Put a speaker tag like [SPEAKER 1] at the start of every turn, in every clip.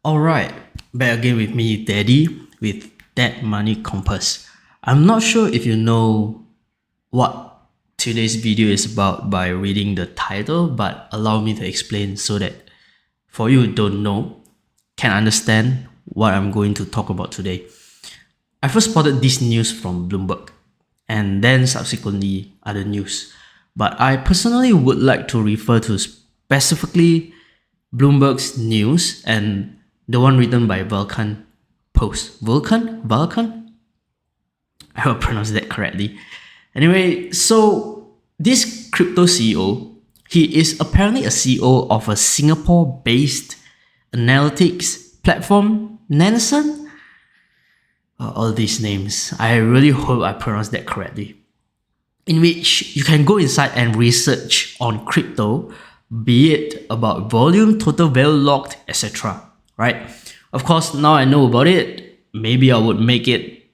[SPEAKER 1] Alright, back again with me, Daddy, with That Money Compass. I'm not sure if you know what today's video is about by reading the title, but allow me to explain so that for you who don't know, can understand what I'm going to talk about today. I first spotted this news from Bloomberg and then subsequently other news. But I personally would like to refer to specifically Bloomberg's news and the one written by Vulcan Post. Vulcan? I hope I pronounced that correctly. Anyway, so this crypto CEO, he is apparently a CEO of a Singapore-based analytics platform, Nansen. All these names. I really hope I pronounced that correctly. In which you can go inside and research on crypto, be it about volume, total value locked, etc. Right? Of course, now I know about it, maybe I would make it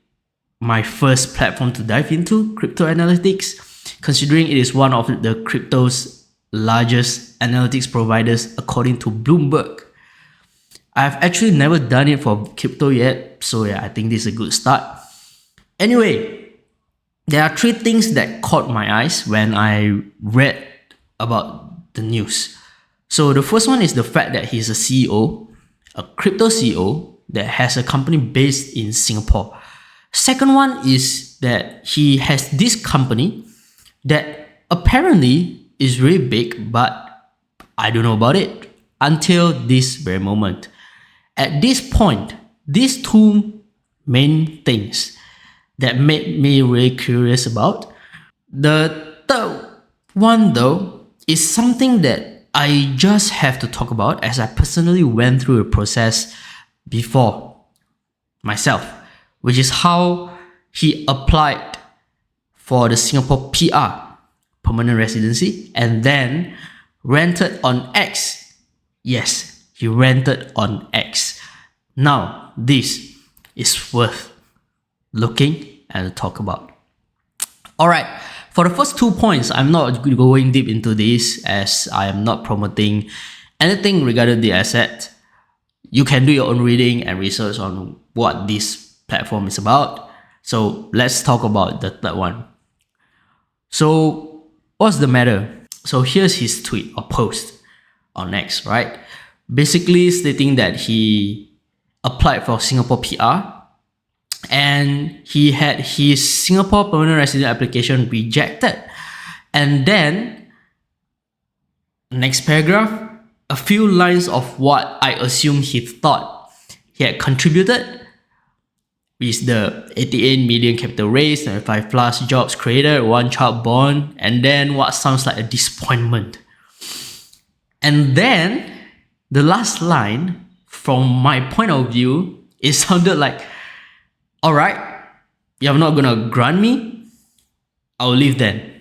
[SPEAKER 1] my first platform to dive into crypto analytics, considering it is one of the crypto's largest analytics providers according to Bloomberg. I've actually never done it for crypto yet, so yeah, I think this is a good start. Anyway, there are three things that caught my eyes when I read about the news. So the first one is the fact that he's a CEO, a crypto CEO that has a company based in Singapore. Second one is that he has this company that apparently is really big, but I don't know about it until this very moment. At this point, these two main things that made me really curious about. The third one though is something that I just have to talk about as I personally went through a process before myself, which is how he applied for the Singapore PR, permanent residency, and then rented on X. Yes, he rented on X. Now, this is worth looking and talk about. Alright, for the first 2 points, I'm not going deep into this as I am not promoting anything regarding the asset. You can do your own reading and research on what this platform is about. So let's talk about the third one. So what's the matter? So here's his tweet or post on X, right? Basically stating that he applied for Singapore PR and he had his Singapore permanent resident application rejected. And then, next paragraph, a few lines of what I assume he thought he had contributed, with the 88 million capital raised, 95 plus jobs created, 1 child born, and then what sounds like a disappointment. And then, the last line, from my point of view, it sounded like, alright, you're not gonna grant me? I'll leave then.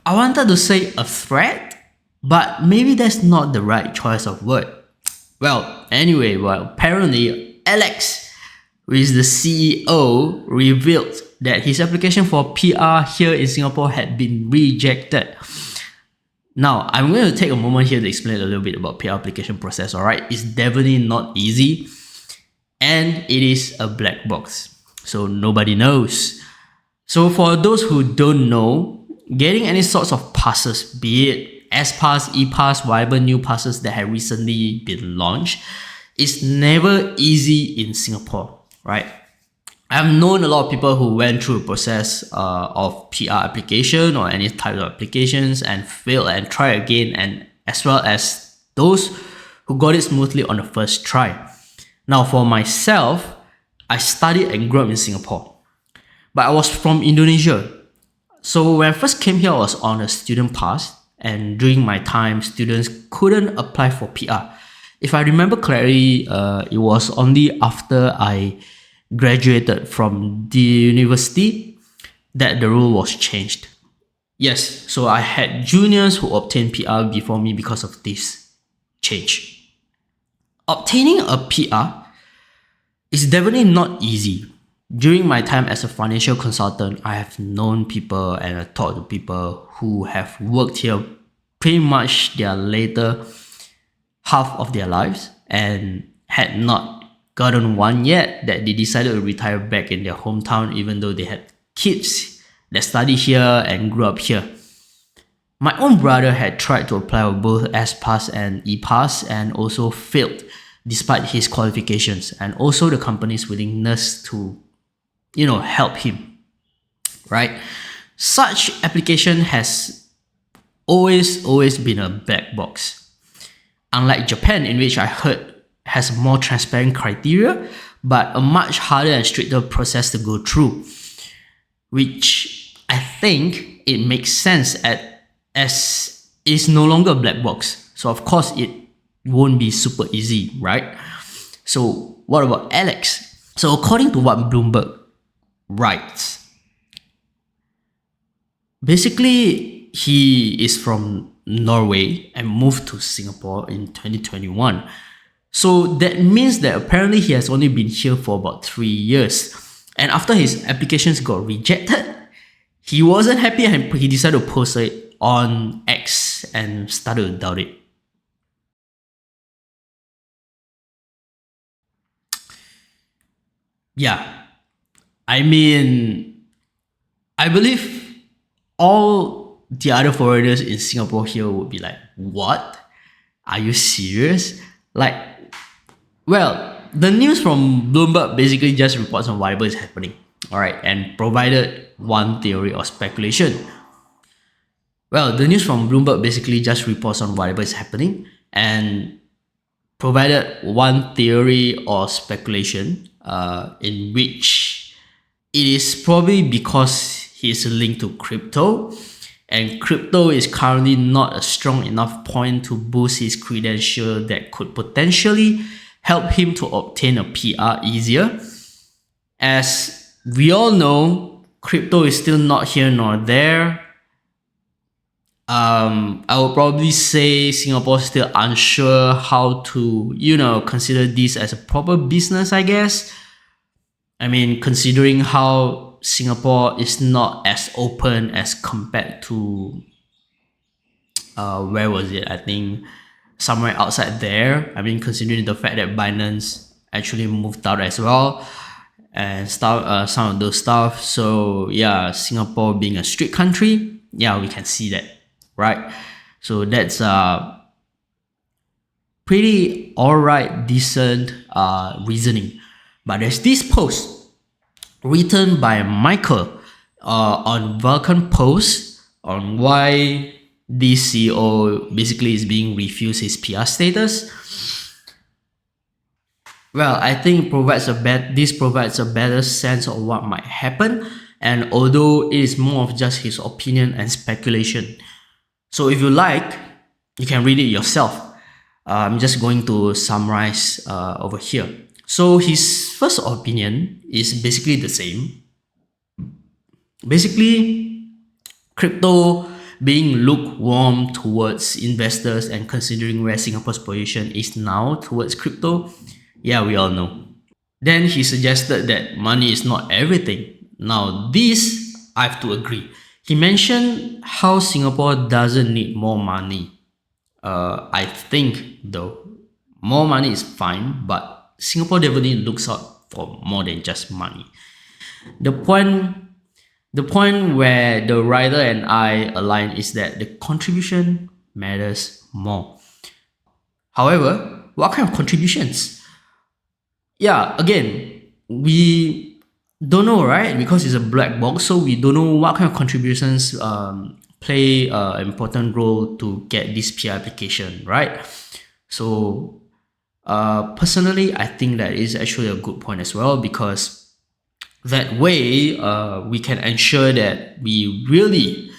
[SPEAKER 1] I wanted to say a threat, but maybe that's not the right choice of word. Well, anyway, apparently Alex, who is the CEO, revealed that his application for PR here in Singapore had been rejected. Now, I'm going to take a moment here to explain a little bit about PR application process, alright? It's definitely not easy and it is a black box, so nobody knows. So for those who don't know, getting any sorts of passes, be it S-Pass, E-Pass, whatever new passes that have recently been launched, is never easy in Singapore, right? I've known a lot of people who went through a process of PR application or any type of applications and failed and tried again, and as well as those who got it smoothly on the first try. Now for myself, I studied and grew up in Singapore, but I was from Indonesia. So when I first came here, I was on a student pass, and during my time, students couldn't apply for PR. If I remember correctly, it was only after I graduated from the university that the rule was changed. Yes, so I had juniors who obtained PR before me because of this change. Obtaining a PR is definitely not easy. During my time as a financial consultant, I have known people and I talked to people who have worked here pretty much their later half of their lives. and had not gotten one yet, that they decided to retire back in their hometown even though they had kids that study here and grew up here. My own brother had tried to apply for both S-Pass and E-Pass and also failed despite his qualifications and also the company's willingness to, help him, right? Such application has always been a black box. Unlike Japan, in which I heard has more transparent criteria, but a much harder and stricter process to go through, which I think it makes sense as it's no longer a black box. So of course it won't be super easy, right? So what about Alex? So according to what Bloomberg writes, basically he is from Norway and moved to Singapore in 2021. So that means that apparently he has only been here for about 3 years. And after his applications got rejected, he wasn't happy and he decided to post it on X and started to doubt it. Yeah, I mean, I believe all the other foreigners in Singapore here would be like, what? Are you serious? Like, well, the news from Bloomberg basically just reports on whatever is happening, alright, and provided one theory or speculation. Well, the news from Bloomberg basically just reports on whatever is happening and provided one theory or speculation in which it is probably because he is linked to crypto, and crypto is currently not a strong enough point to boost his credential that could potentially help him to obtain a PR easier. As we all know, crypto is still not here nor there. I would probably say Singapore is still unsure how to, consider this as a proper business, I guess. I mean, considering how Singapore is not as open as compared to, where was it? I think somewhere outside there. I mean, considering the fact that Binance actually moved out as well and stuff, some of those stuff. So yeah, Singapore being a strict country, yeah, we can see that, right? So that's pretty alright, decent reasoning. But there's this post written by Michael on Vulcan Post on why this CEO basically is being refused his PR status. Well, I think this provides a better sense of what might happen, and although it is more of just his opinion and speculation. So if you like, you can read it yourself. I'm just going to summarize over here. So his first opinion is basically the same. Basically, crypto being lukewarm towards investors and considering where Singapore's position is now towards crypto, yeah, we all know. Then he suggested that money is not everything. Now this, I have to agree. He mentioned how Singapore doesn't need more money. I think though, more money is fine, but Singapore definitely looks out for more than just money. The point where the writer and I align is that the contribution matters more. However, what kind of contributions? Yeah, again, we don't know, right? Because it's a black box, so we don't know what kind of contributions play an important role to get this PR application, right? So personally, I think that is actually a good point as well, because that way we can ensure that we really,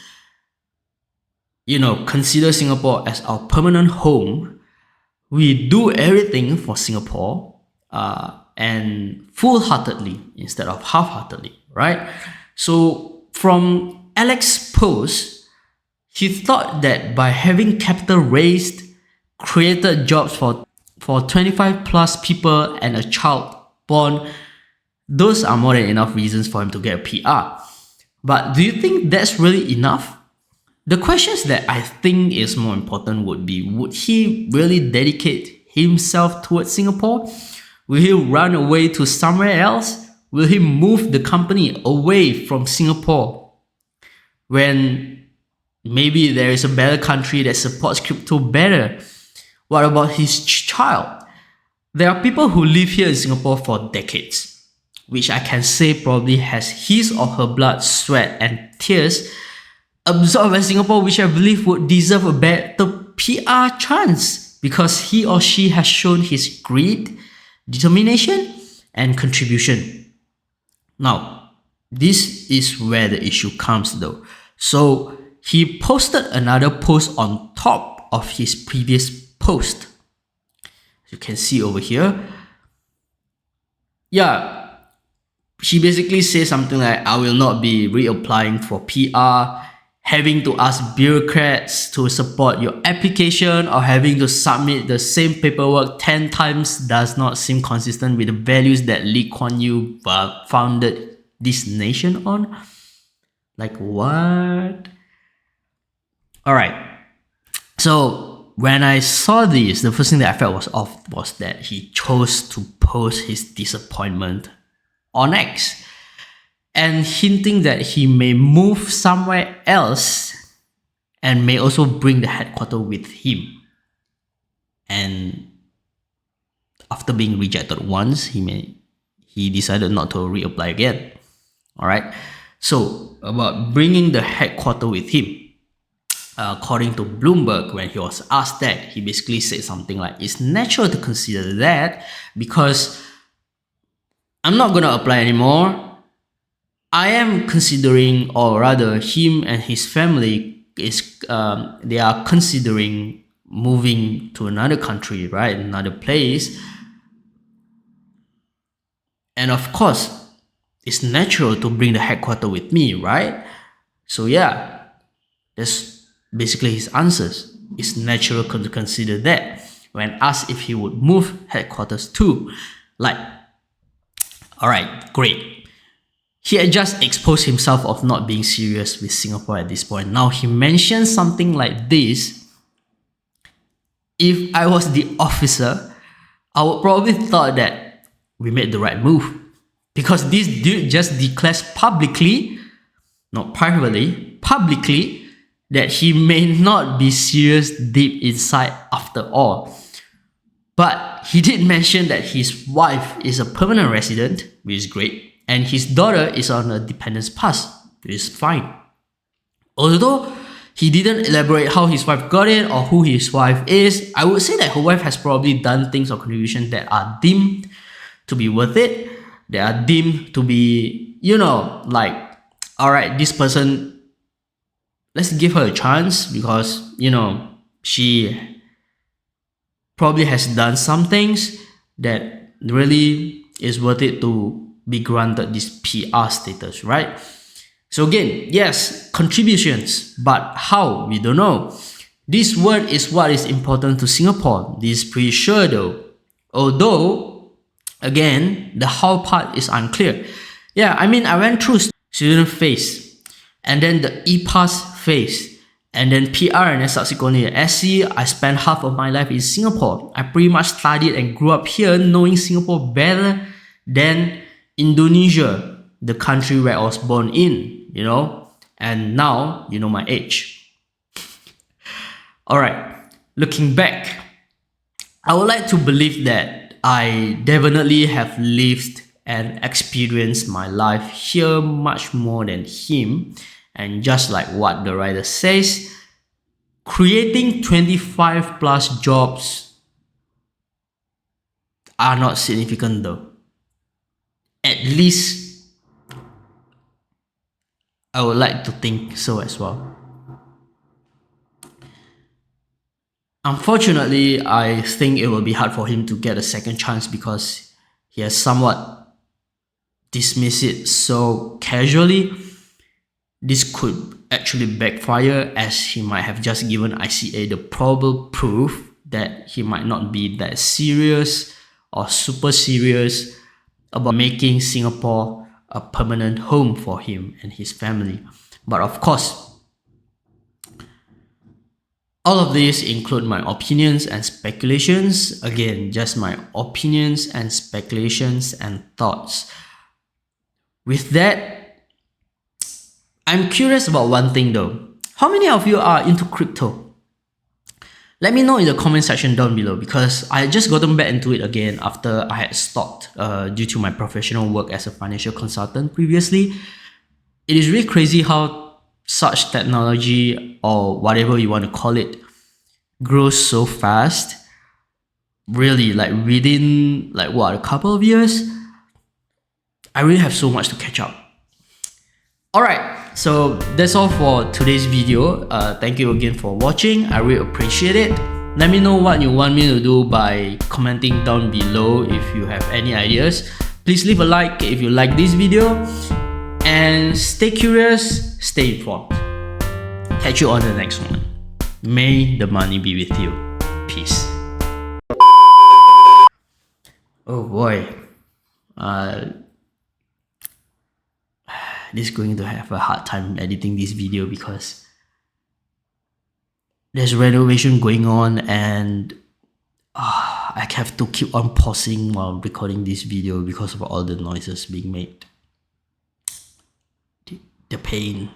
[SPEAKER 1] consider Singapore as our permanent home. We do everything for Singapore and full-heartedly instead of half-heartedly, right? So from Alex's post, he thought that by having capital raised, created jobs for 25 plus people and a child born, those are more than enough reasons for him to get a PR. But do you think that's really enough? The questions that I think is more important would be, would he really dedicate himself towards Singapore? Will he run away to somewhere else? Will he move the company away from Singapore when maybe there is a better country that supports crypto better? What about his child? There are people who live here in Singapore for decades, which I can say probably has his or her blood, sweat, and tears absorbed by Singapore, which I believe would deserve a better PR chance because he or she has shown his grit, determination, and contribution. Now, this is where the issue comes though. So he posted another post on top of his previous post. You can see over here. Yeah, she basically says something like, I will not be reapplying for PR, having to ask bureaucrats to support your application, or having to submit the same paperwork 10 times does not seem consistent with the values that Lee Kuan Yew founded this nation on. Like, what? Alright, so when I saw this, the first thing that I felt was off was that he chose to post his disappointment on X and hinting that he may move somewhere else and may also bring the headquarters with him. And after being rejected once, he decided not to reapply again. Alright, so about bringing the headquarters with him, according to Bloomberg, when he was asked that, he basically said something like, it's natural to consider that because I'm not gonna apply anymore. I am considering, or rather him and his family they are considering moving to another country, right? Another place. And of course, it's natural to bring the headquarters with me, right? So yeah, that's basically his answers. It's natural to consider that when asked if he would move headquarters too. Like, alright, great. He had just exposed himself of not being serious with Singapore at this point. Now he mentioned something like this. If I was the officer, I would probably thought that we made the right move. Because this dude just declares publicly, not privately, publicly, that he may not be serious deep inside after all. But he did mention that his wife is a permanent resident, which is great, and his daughter is on a dependence pass, which is fine. Although he didn't elaborate how his wife got it or who his wife is, I would say that her wife has probably done things or contributions that are deemed to be worth it. They are deemed to be, like, alright, this person, let's give her a chance because, she probably has done some things that really is worth it to be granted this PR status, right? So again, yes, contributions, but how? We don't know. This word is what is important to Singapore. This is pretty sure though. Although, again, the how part is unclear. Yeah, I mean, I went through student phase, and then the e-pass phase, and then PR, and then subsequently SC. I spent half of my life in Singapore. I pretty much studied and grew up here knowing Singapore better than Indonesia, the country where I was born in, and now you know my age. Alright, looking back, I would like to believe that I definitely have lived and experienced my life here much more than him. And just like what the writer says, creating 25 plus jobs are not significant though. At least I would like to think so as well. Unfortunately, I think it will be hard for him to get a second chance because he has somewhat dismissed it so casually. This could actually backfire as he might have just given ICA the probable proof that he might not be that serious or super serious about making Singapore a permanent home for him and his family. But of course, All of these include my opinions and speculations. Again, just my opinions and speculations and thoughts. With that, I'm curious about one thing though. How many of you are into crypto? Let me know in the comment section down below, because I had just gotten back into it again after I had stopped due to my professional work as a financial consultant previously. It is really crazy how such technology, or whatever you want to call it, grows so fast. Really, like within a couple of years, I really have so much to catch up. Alright, so that's all for today's video. Thank you again for watching. I really appreciate it. Let me know what you want me to do by commenting down below if you have any ideas. Please leave a like if you like this video. And stay curious, stay informed. Catch you on the next one. May the money be with you. Peace. Oh boy. This is going to have a hard time editing this video because there's renovation going on, and I have to keep on pausing while recording this video because of all the noises being made. The pain.